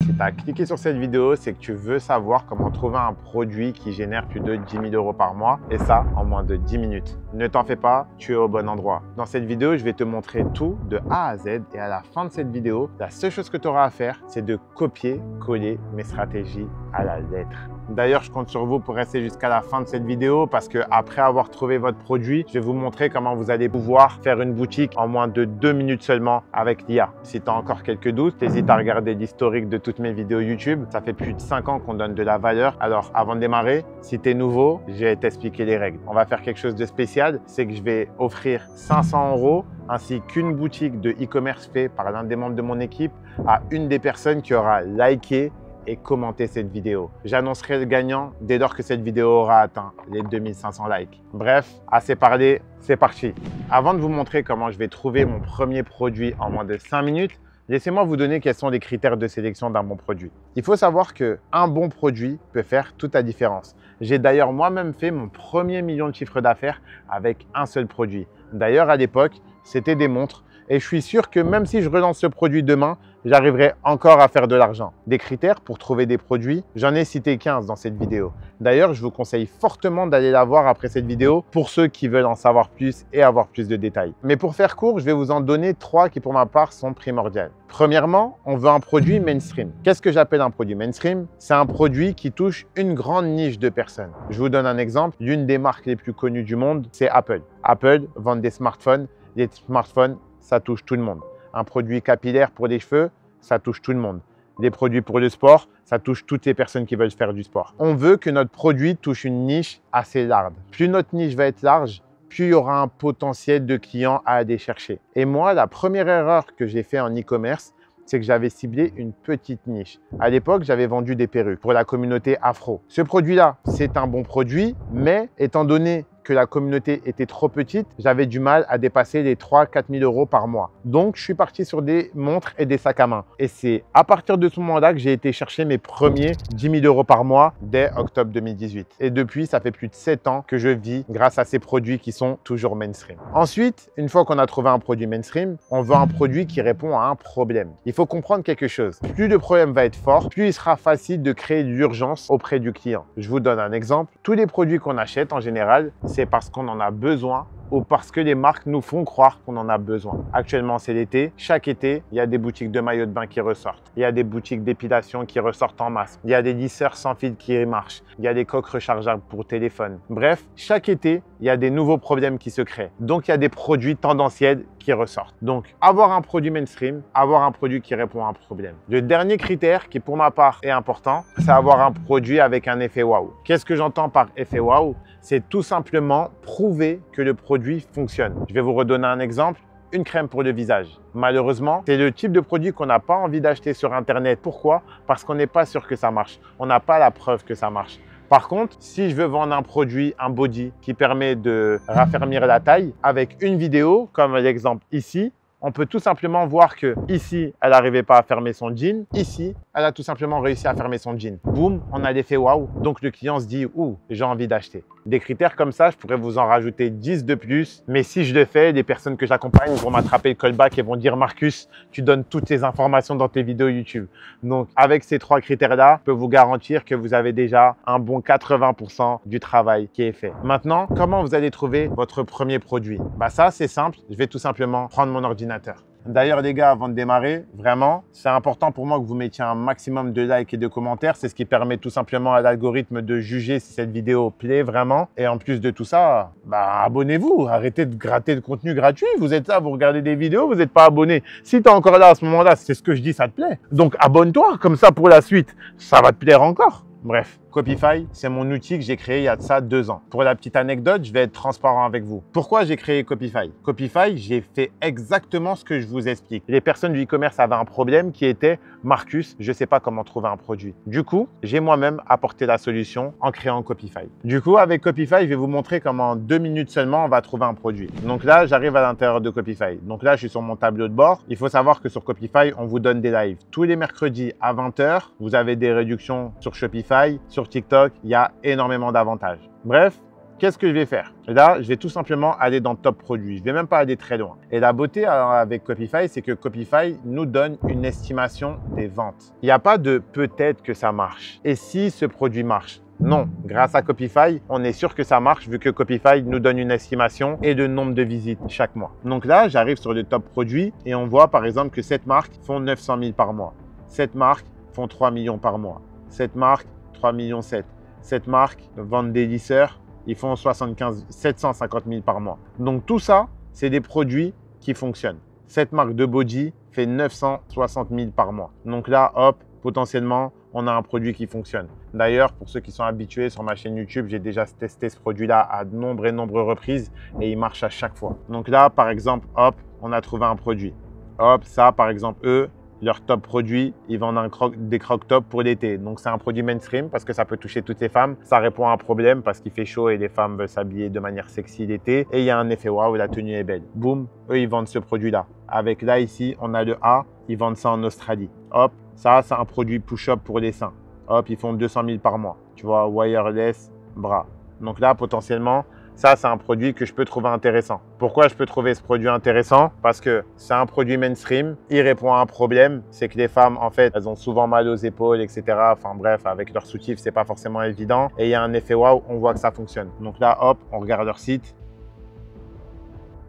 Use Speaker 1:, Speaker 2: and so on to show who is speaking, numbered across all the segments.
Speaker 1: Si tu as cliqué sur cette vidéo, c'est que tu veux savoir comment trouver un produit qui génère plus de 10 000 € par mois et ça en moins de 10 minutes. Ne t'en fais pas, tu es au bon endroit. Dans cette vidéo, je vais te montrer tout de A à Z et à la fin de cette vidéo, la seule chose que tu auras à faire, c'est de copier-coller mes stratégies à la lettre. D'ailleurs, je compte sur vous pour rester jusqu'à la fin de cette vidéo parce que après avoir trouvé votre produit, je vais vous montrer comment vous allez pouvoir faire une boutique en moins de 2 minutes seulement avec l'IA. Si tu as encore quelques doutes, n'hésite à regarder l'historique de toutes mes vidéos YouTube. Ça fait plus de 5 ans qu'on donne de la valeur. Alors, avant de démarrer, si tu es nouveau, je vais t'expliquer les règles. On va faire quelque chose de spécial, c'est que je vais offrir 500 € ainsi qu'une boutique de e-commerce fait par l'un des membres de mon équipe à une des personnes qui aura liké et commenter cette vidéo. J'annoncerai le gagnant dès lors que cette vidéo aura atteint les 2500 likes. Bref, assez parlé, c'est parti. Avant de vous montrer comment je vais trouver mon premier produit en moins de 5 minutes, laissez-moi vous donner quels sont les critères de sélection d'un bon produit. Il faut savoir qu'un bon produit peut faire toute la différence. J'ai d'ailleurs moi-même fait mon premier million de chiffre d'affaires avec un seul produit. D'ailleurs, à l'époque, c'était des montres. Et je suis sûr que même si je relance ce produit demain, j'arriverai encore à faire de l'argent. Des critères pour trouver des produits, j'en ai cité 15 dans cette vidéo. D'ailleurs, je vous conseille fortement d'aller la voir après cette vidéo pour ceux qui veulent en savoir plus et avoir plus de détails. Mais pour faire court, je vais vous en donner 3 qui pour ma part sont primordiales. Premièrement, on veut un produit mainstream. Qu'est-ce que j'appelle un produit mainstream? C'est un produit qui touche une grande niche de personnes. Je vous donne un exemple. L'une des marques les plus connues du monde, c'est Apple. Apple vend des smartphones. Les smartphones, ça touche tout le monde. Un produit capillaire pour les cheveux, ça touche tout le monde. Des produits pour le sport, ça touche toutes les personnes qui veulent faire du sport. On veut que notre produit touche une niche assez large. Plus notre niche va être large, plus il y aura un potentiel de clients à aller chercher. Et moi, la première erreur que j'ai fait en e-commerce, c'est que j'avais ciblé une petite niche. À l'époque, j'avais vendu des perruques pour la communauté afro. Ce produit-là, c'est un bon produit, mais étant donné que la communauté était trop petite, j'avais du mal à dépasser les 3 000 – 4 000 € par mois. Donc, je suis parti sur des montres et des sacs à main. Et c'est à partir de ce moment-là que j'ai été chercher mes premiers 10 000 € par mois dès octobre 2018. Et depuis, ça fait plus de 7 ans que je vis grâce à ces produits qui sont toujours mainstream. Ensuite, une fois qu'on a trouvé un produit mainstream, on veut un produit qui répond à un problème. Il faut comprendre quelque chose. Plus le problème va être fort, plus il sera facile de créer de l'urgence auprès du client. Je vous donne un exemple. Tous les produits qu'on achète en général, c'est parce qu'on en a besoin ou parce que les marques nous font croire qu'on en a besoin. Actuellement, c'est l'été. Chaque été, il y a des boutiques de maillots de bain qui ressortent. Il y a des boutiques d'épilation qui ressortent en masse. Il y a des lisseurs sans fil qui marchent. Il y a des coques rechargeables pour téléphone. Bref, chaque été, il y a des nouveaux problèmes qui se créent. Donc, il y a des produits tendanciels qui ressortent. Donc, avoir un produit mainstream, avoir un produit qui répond à un problème. Le dernier critère qui, pour ma part, est important, c'est avoir un produit avec un effet waouh. Qu'est-ce que j'entends par effet waouh? C'est tout simplement prouver que le produit fonctionne. Je vais vous redonner un exemple. Une crème pour le visage. Malheureusement, c'est le type de produit qu'on n'a pas envie d'acheter sur Internet. Pourquoi? Parce qu'on n'est pas sûr que ça marche. On n'a pas la preuve que ça marche. Par contre, si je veux vendre un produit, un body qui permet de raffermir la taille, avec une vidéo, comme l'exemple ici, on peut tout simplement voir que ici, elle n'arrivait pas à fermer son jean. Ici, elle a tout simplement réussi à fermer son jean. Boum, on a l'effet waouh. Donc, le client se dit, ouh, j'ai envie d'acheter. Des critères comme ça, je pourrais vous en rajouter 10 de plus. Mais si je le fais, les personnes que j'accompagne vont m'attraper le callback et vont dire, Marcus, tu donnes toutes les informations dans tes vidéos YouTube. Donc, avec ces 3 critères-là, je peux vous garantir que vous avez déjà un bon 80% du travail qui est fait. Maintenant, comment vous allez trouver votre premier produit? Bah ça, c'est simple. Je vais tout simplement prendre mon ordinateur. D'ailleurs, les gars, avant de démarrer, vraiment, c'est important pour moi que vous mettiez un maximum de likes et de commentaires. C'est ce qui permet tout simplement à l'algorithme de juger si cette vidéo plaît vraiment. Et en plus de tout ça, bah, abonnez-vous. Arrêtez de gratter de contenu gratuit. Vous êtes là, vous regardez des vidéos, vous n'êtes pas abonné. Si tu es encore là à ce moment-là, c'est ce que je dis, ça te plaît. Donc, abonne-toi. Comme ça, pour la suite, ça va te plaire encore. Bref, Copify, c'est mon outil que j'ai créé il y a de ça 2 ans. Pour la petite anecdote, je vais être transparent avec vous. Pourquoi j'ai créé Copify? Copify, j'ai fait exactement ce que je vous explique. Les personnes du e-commerce avaient un problème qui était « Marcus, je ne sais pas comment trouver un produit ». Du coup, j'ai moi-même apporté la solution en créant Copify. Du coup, avec Copify, je vais vous montrer comment en 2 minutes seulement, on va trouver un produit. Donc là, j'arrive à l'intérieur de Copify. Donc là, je suis sur mon tableau de bord. Il faut savoir que sur Copify, on vous donne des lives. Tous les mercredis à 20 h, vous avez des réductions sur Shopify, sur TikTok, il y a énormément d'avantages. Bref, qu'est-ce que je vais faire? Là, je vais tout simplement aller dans Top Produit. Je ne vais même pas aller très loin. Et la beauté avec Copify, c'est que Copify nous donne une estimation des ventes. Il n'y a pas de peut-être que ça marche. Et si ce produit marche? Non, grâce à Copify, on est sûr que ça marche vu que Copify nous donne une estimation et le nombre de visites chaque mois. Donc là, j'arrive sur le top produit et on voit par exemple que cette marque font 900 000 par mois. Cette marque font 3 millions par mois. Cette marque, 3 millions 7. Cette marque, vente des lisseurs, ils font 750 000 par mois. Donc tout ça, c'est des produits qui fonctionnent. Cette marque de body fait 960 000 par mois. Donc là, hop, potentiellement, on a un produit qui fonctionne. D'ailleurs, pour ceux qui sont habitués sur ma chaîne YouTube, j'ai déjà testé ce produit-là à de nombreuses reprises et il marche à chaque fois. Donc là, par exemple, hop, on a trouvé un produit. Hop, ça, par exemple, eux, leur top produit, ils vendent des croque-top pour l'été. Donc, c'est un produit mainstream parce que ça peut toucher toutes les femmes. Ça répond à un problème parce qu'il fait chaud et les femmes veulent s'habiller de manière sexy l'été. Et il y a un effet waouh, la tenue est belle. Boum, eux, ils vendent ce produit-là. Avec là, ici, on a le A, ils vendent ça en Australie. Hop, ça, c'est un produit push-up pour les seins. Hop, ils font 200 000 par mois. Tu vois, wireless, bras. Donc là, potentiellement, ça, c'est un produit que je peux trouver intéressant. Pourquoi je peux trouver ce produit intéressant? Parce que c'est un produit mainstream. Il répond à un problème. C'est que les femmes, en fait, elles ont souvent mal aux épaules, etc. Enfin bref, avec leur soutif, c'est pas forcément évident. Et il y a un effet waouh, on voit que ça fonctionne. Donc là, hop, on regarde leur site.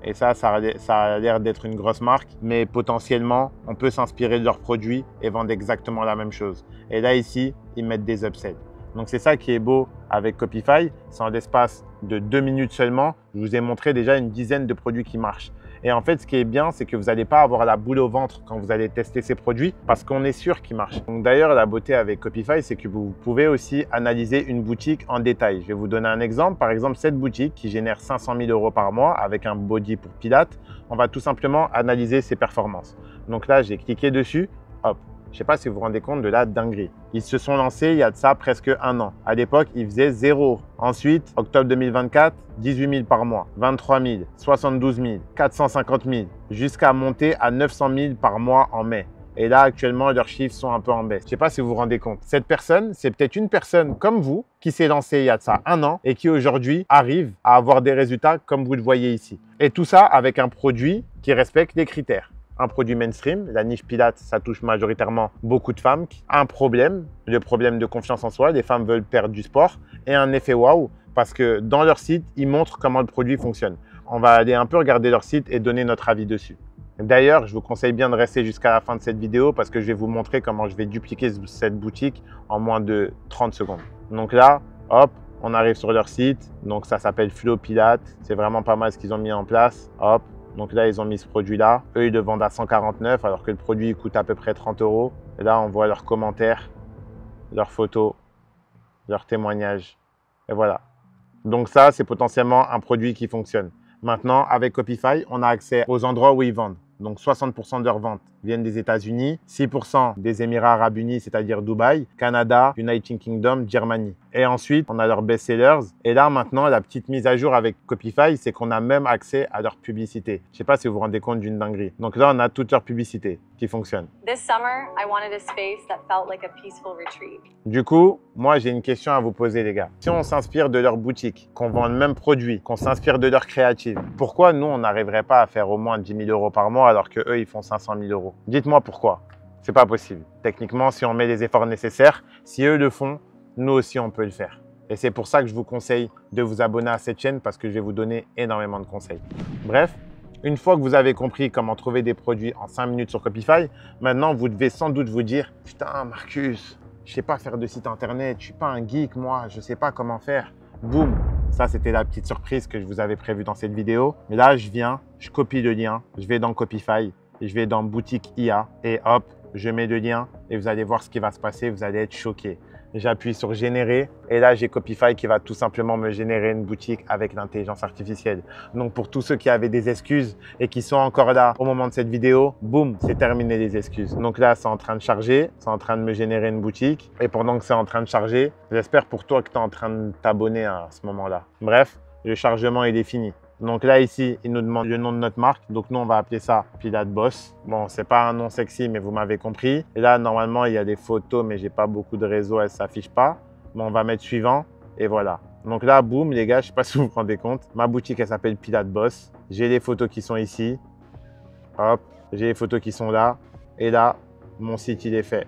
Speaker 1: Et ça a l'air d'être une grosse marque, mais potentiellement, on peut s'inspirer de leurs produits et vendre exactement la même chose. Et là, ici, ils mettent des upsells. Donc, c'est ça qui est beau avec Copify. C'est en l'espace de 2 minutes seulement, je vous ai montré déjà une dizaine de produits qui marchent. Et en fait, ce qui est bien, c'est que vous n'allez pas avoir la boule au ventre quand vous allez tester ces produits parce qu'on est sûr qu'ils marchent. Donc d'ailleurs, la beauté avec Copify, c'est que vous pouvez aussi analyser une boutique en détail. Je vais vous donner un exemple. Par exemple, cette boutique qui génère 500 000 € par mois avec un body pour Pilates, on va tout simplement analyser ses performances. Donc là, j'ai cliqué dessus, hop. Je ne sais pas si vous vous rendez compte de la dinguerie. Ils se sont lancés il y a de ça presque 1 an. À l'époque, ils faisaient 0. Ensuite, octobre 2024, 18 000 par mois, 23 000, 72 000, 450 000, jusqu'à monter à 900 000 par mois en mai. Et là, actuellement, leurs chiffres sont un peu en baisse. Je ne sais pas si vous vous rendez compte. Cette personne, c'est peut-être une personne comme vous qui s'est lancée il y a de ça 1 an et qui aujourd'hui arrive à avoir des résultats comme vous le voyez ici. Et tout ça avec un produit qui respecte les critères. Un produit mainstream, la niche Pilates, ça touche majoritairement beaucoup de femmes. Un problème, le problème de confiance en soi, les femmes veulent perdre du sport. Et un effet waouh, parce que dans leur site, ils montrent comment le produit fonctionne. On va aller un peu regarder leur site et donner notre avis dessus. D'ailleurs, je vous conseille bien de rester jusqu'à la fin de cette vidéo parce que je vais vous montrer comment je vais dupliquer cette boutique en moins de 30 secondes. Donc là, hop, on arrive sur leur site. Donc ça s'appelle Flow Pilates. C'est vraiment pas mal ce qu'ils ont mis en place. Hop. Donc là, ils ont mis ce produit-là. Eux, ils le vendent à 149 alors que le produit coûte à peu près 30 €. Et là, on voit leurs commentaires, leurs photos, leurs témoignages. Et voilà. Donc ça, c'est potentiellement un produit qui fonctionne. Maintenant, avec Copify, on a accès aux endroits où ils vendent. Donc 60% de leurs ventes viennent des États-Unis, 6% des Émirats Arabes Unis, c'est-à-dire Dubaï, Canada, United Kingdom, Germany. Et ensuite, on a leurs best-sellers. Et là, maintenant, la petite mise à jour avec Copify, c'est qu'on a même accès à leur publicité. Je ne sais pas si vous vous rendez compte d'une dinguerie. Donc là, on a toute leur publicité qui fonctionne.
Speaker 2: This summer, I wanted a space that felt like a peaceful retreat.
Speaker 1: Du coup, moi, j'ai une question à vous poser, les gars. Si on s'inspire de leur boutique, qu'on vend le même produit, qu'on s'inspire de leur créative, pourquoi nous, on n'arriverait pas à faire au moins 10 000 € par mois alors qu'eux, ils font 500 000 €? Dites-moi pourquoi. C'est pas possible. Techniquement, si on met les efforts nécessaires, si eux le font, nous aussi, on peut le faire. Et c'est pour ça que je vous conseille de vous abonner à cette chaîne parce que je vais vous donner énormément de conseils. Bref, une fois que vous avez compris comment trouver des produits en 5 minutes sur Copify, maintenant, vous devez sans doute vous dire « Putain, Marcus, je ne sais pas faire de site internet, je ne suis pas un geek, moi, je ne sais pas comment faire. » Boum! Ça, c'était la petite surprise que je vous avais prévue dans cette vidéo. Mais là, je viens, je copie le lien, je vais dans Copify, je vais dans boutique IA et hop, je mets le lien et vous allez voir ce qui va se passer, vous allez être choqués. J'appuie sur générer et là, j'ai Copify qui va tout simplement me générer une boutique avec l'intelligence artificielle. Donc, pour tous ceux qui avaient des excuses et qui sont encore là au moment de cette vidéo, boum, c'est terminé les excuses. Donc là, c'est en train de charger, c'est en train de me générer une boutique. Et pendant que c'est en train de charger, j'espère pour toi que tu es en train de t'abonner à ce moment-là. Bref, le chargement, il est fini. Donc là, ici, il nous demande le nom de notre marque. Donc nous, on va appeler ça Pilates Boss. Bon, c'est pas un nom sexy, mais vous m'avez compris. Et là, normalement, il y a des photos, mais j'ai pas beaucoup de réseau, elles ne s'affichent pas. Mais on va mettre suivant et voilà. Donc là, boum, les gars, je sais pas si vous vous rendez compte. Ma boutique, elle s'appelle Pilates Boss. J'ai les photos qui sont ici. Hop, j'ai les photos qui sont là. Et là, mon site, il est fait.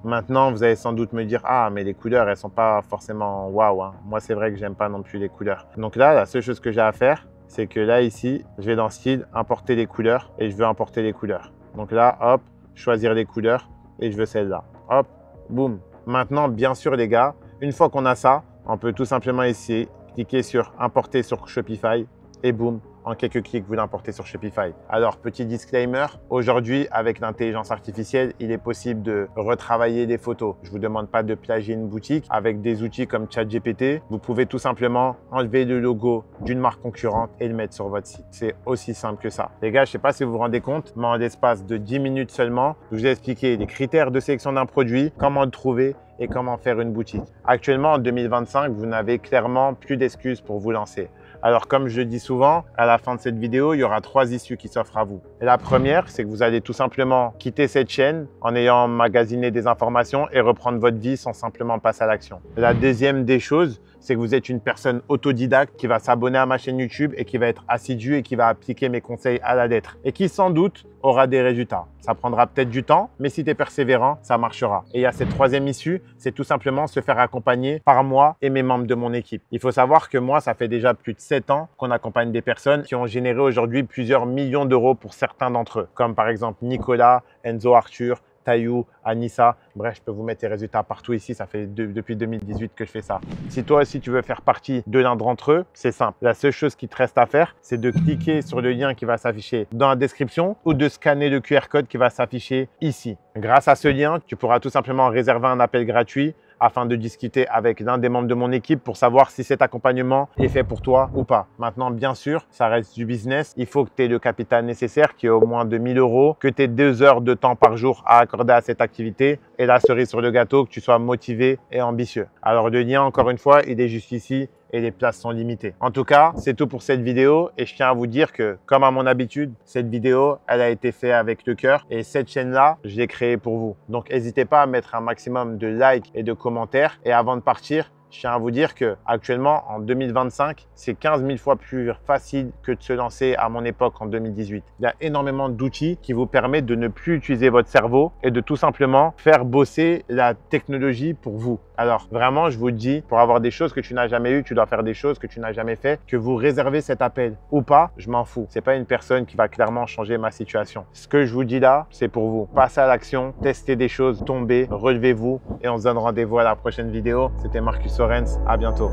Speaker 1: Maintenant, vous allez sans doute me dire « Ah, mais les couleurs, elles sont pas forcément waouh. Hein. » Moi, c'est vrai que j'aime pas non plus les couleurs. Donc là, la seule chose que j'ai à faire, c'est que là, ici, je vais dans Style, importer les couleurs et je veux importer les couleurs. Donc là, hop, choisir les couleurs et je veux celle-là. Hop, boum. Maintenant, bien sûr, les gars, une fois qu'on a ça, on peut tout simplement ici cliquer sur importer sur Shopify et boum, en quelques clics, vous l'importez sur Shopify. Alors, petit disclaimer, aujourd'hui, avec l'intelligence artificielle, il est possible de retravailler des photos. Je ne vous demande pas de plagier une boutique. Avec des outils comme ChatGPT, vous pouvez tout simplement enlever le logo d'une marque concurrente et le mettre sur votre site. C'est aussi simple que ça. Les gars, je ne sais pas si vous vous rendez compte, mais en l'espace de 10 minutes seulement, je vous ai expliqué les critères de sélection d'un produit, comment le trouver et comment faire une boutique. Actuellement, en 2025, vous n'avez clairement plus d'excuses pour vous lancer. Alors, comme je le dis souvent, à la fin de cette vidéo, il y aura 3 issues qui s'offrent à vous. Et la première, c'est que vous allez tout simplement quitter cette chaîne en ayant emmagasiné des informations et reprendre votre vie sans simplement passer à l'action. La deuxième des choses, c'est que vous êtes une personne autodidacte qui va s'abonner à ma chaîne YouTube et qui va être assidue et qui va appliquer mes conseils à la lettre et qui sans doute aura des résultats. Ça prendra peut-être du temps, mais si tu es persévérant, ça marchera. Et il y a cette troisième issue, c'est tout simplement se faire accompagner par moi et mes membres de mon équipe. Il faut savoir que moi, ça fait déjà plus de 7 ans qu'on accompagne des personnes qui ont généré aujourd'hui plusieurs millions d'euros pour certains d'entre eux, comme par exemple Nicolas, Enzo Arthur, Taïou, Anissa, bref, je peux vous mettre les résultats partout ici, ça fait depuis 2018 que je fais ça. Si toi aussi tu veux faire partie de l'un d'entre eux, c'est simple. La seule chose qui te reste à faire, c'est de cliquer sur le lien qui va s'afficher dans la description ou de scanner le QR code qui va s'afficher ici. Grâce à ce lien, tu pourras tout simplement réserver un appel gratuit afin de discuter avec l'un des membres de mon équipe pour savoir si cet accompagnement est fait pour toi ou pas. Maintenant, bien sûr, ça reste du business. Il faut que tu aies le capital nécessaire qui est au moins de 1000 €, que tu aies 2 heures de temps par jour à accorder à cette activité et la cerise sur le gâteau, que tu sois motivé et ambitieux. Alors, le lien, encore une fois, il est juste ici et les places sont limitées. En tout cas, c'est tout pour cette vidéo et je tiens à vous dire que, comme à mon habitude, cette vidéo, elle a été faite avec le cœur et cette chaîne-là, je l'ai créée pour vous. Donc, n'hésitez pas à mettre un maximum de likes et de commentaires. Et avant de partir, je tiens à vous dire que actuellement, en 2025, c'est 15 000 fois plus facile que de se lancer à mon époque en 2018. Il y a énormément d'outils qui vous permettent de ne plus utiliser votre cerveau et de tout simplement faire bosser la technologie pour vous. Alors vraiment, je vous dis, pour avoir des choses que tu n'as jamais eues, tu dois faire des choses que tu n'as jamais fait. Que vous réservez cet appel ou pas, je m'en fous. C'est pas une personne qui va clairement changer ma situation. Ce que je vous dis là, c'est pour vous. Passez à l'action, testez des choses, tombez, relevez-vous et on se donne rendez-vous à la prochaine vidéo. C'était Marcus Sorens, à bientôt.